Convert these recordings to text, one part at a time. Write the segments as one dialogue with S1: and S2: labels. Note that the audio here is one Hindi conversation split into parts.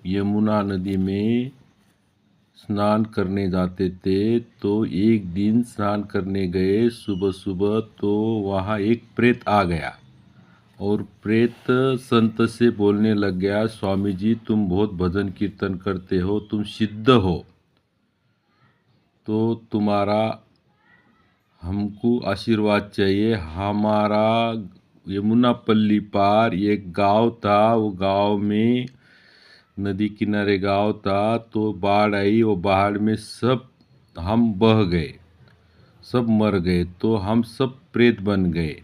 S1: यमुना नदी में स्नान करने जाते थे। तो एक दिन स्नान करने गए सुबह सुबह, तो वहाँ एक प्रेत आ गया और प्रेत संत से बोलने लग गया, स्वामी जी तुम बहुत भजन कीर्तन करते हो, तुम सिद्ध हो, तो तुम्हारा हमको आशीर्वाद चाहिए। हमारा यमुना पल्ली पार एक गांव था, वो गांव में नदी किनारे गांव था, तो बाढ़ आई, वो बाढ़ में सब हम बह गए, सब मर गए, तो हम सब प्रेत बन गए।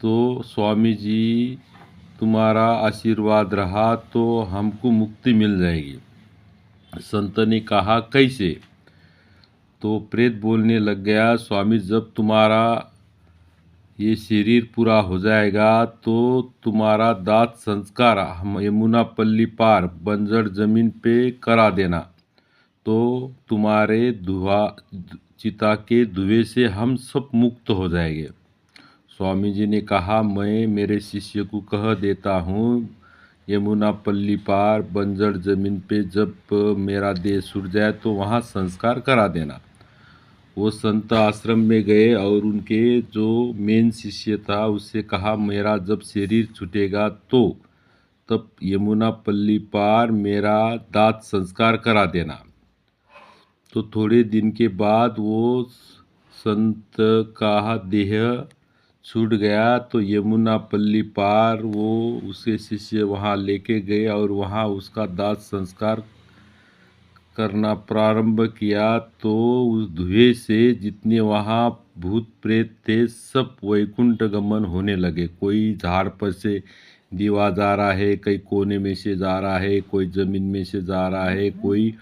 S1: तो स्वामी जी तुम्हारा आशीर्वाद रहा तो हमको मुक्ति मिल जाएगी। संत ने कहा कैसे? तो प्रेत बोलने लग गया, स्वामी जब तुम्हारा ये शरीर पूरा हो जाएगा तो तुम्हारा दात संस्कार हम यमुना पल्ली पार बंजर जमीन पे करा देना, तो तुम्हारे चिता के धुएं से हम सब मुक्त हो जाएंगे। स्वामी जी ने कहा मैं मेरे शिष्य को कह देता हूँ, यमुना पल्ली पार बंजर जमीन पे जब मेरा देह छूट जाए तो वहाँ संस्कार करा देना। वो संत आश्रम में गए और उनके जो मेन शिष्य था उससे कहा मेरा जब शरीर छूटेगा तो तब यमुना पल्ली पार मेरा दात संस्कार करा देना। तो थोड़े दिन के बाद वो संत का देह छूट गया, तो यमुना पल्ली पार वो उसके शिष्य वहाँ लेके गए और वहाँ उसका दाह संस्कार करना प्रारंभ किया। तो उस धुएं से जितने वहाँ भूत प्रेत थे सब वैकुंठ गमन होने लगे। कोई झाड़ पर से दीवा जा रहा है, कई कोने में से जा रहा है, कोई जमीन में से जा रहा है, कोई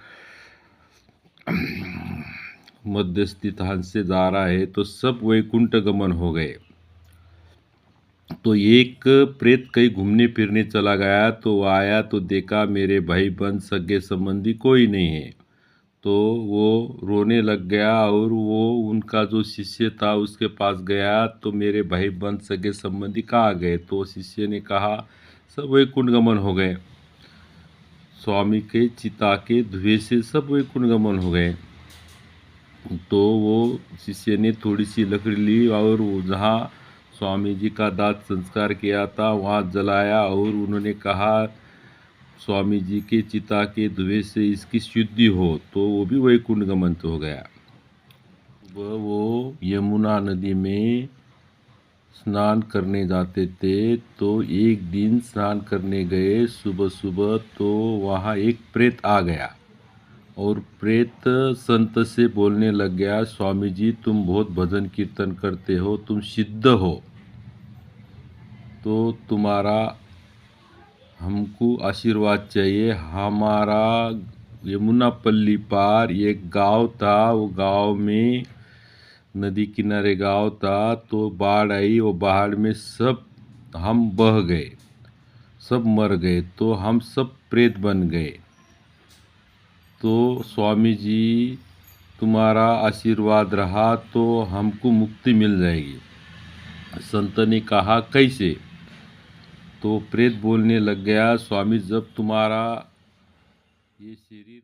S1: मध्यस्थी स्थान से जा रहा है, तो सब वैकुंठ गमन हो गए। तो एक प्रेत कहीं घूमने फिरने चला गया, तो वो आया तो देखा मेरे भाई बहन सगे संबंधी कोई नहीं है, तो वो रोने लग गया और वो उनका जो शिष्य था उसके पास गया, तो मेरे भाई बहन सगे संबंधी कहाँ गए? तो शिष्य ने कहा सब वैकुंठ गमन हो गए, स्वामी के चिता के धुएं से सब वैकुंठ गमन हो गए। तो वो शिष्य ने थोड़ी सी लकड़ी ली और जहाँ स्वामी जी का दाह संस्कार किया था वहाँ जलाया और उन्होंने कहा स्वामी जी के चिता के धुएं से इसकी शुद्धि हो, तो वो भी वैकुंठ गमन हो गया। वो यमुना नदी में स्नान करने जाते थे। तो एक दिन स्नान करने गए सुबह सुबह, तो वहाँ एक प्रेत आ गया और प्रेत संत से बोलने लग गया, स्वामी जी तुम बहुत भजन कीर्तन करते हो, तुम सिद्ध हो, तो तुम्हारा हमको आशीर्वाद चाहिए। हमारा यमुना पल्ली पार एक गांव था, वो गांव में नदी किनारे गांव था, तो बाढ़ आई, वो बाढ़ में सब हम बह गए, सब मर गए, तो हम सब प्रेत बन गए। तो स्वामी जी तुम्हारा आशीर्वाद रहा तो हमको मुक्ति मिल जाएगी। संत ने कहा कैसे? तो प्रेत बोलने लग गया, स्वामी जब तुम्हारा ये शरीर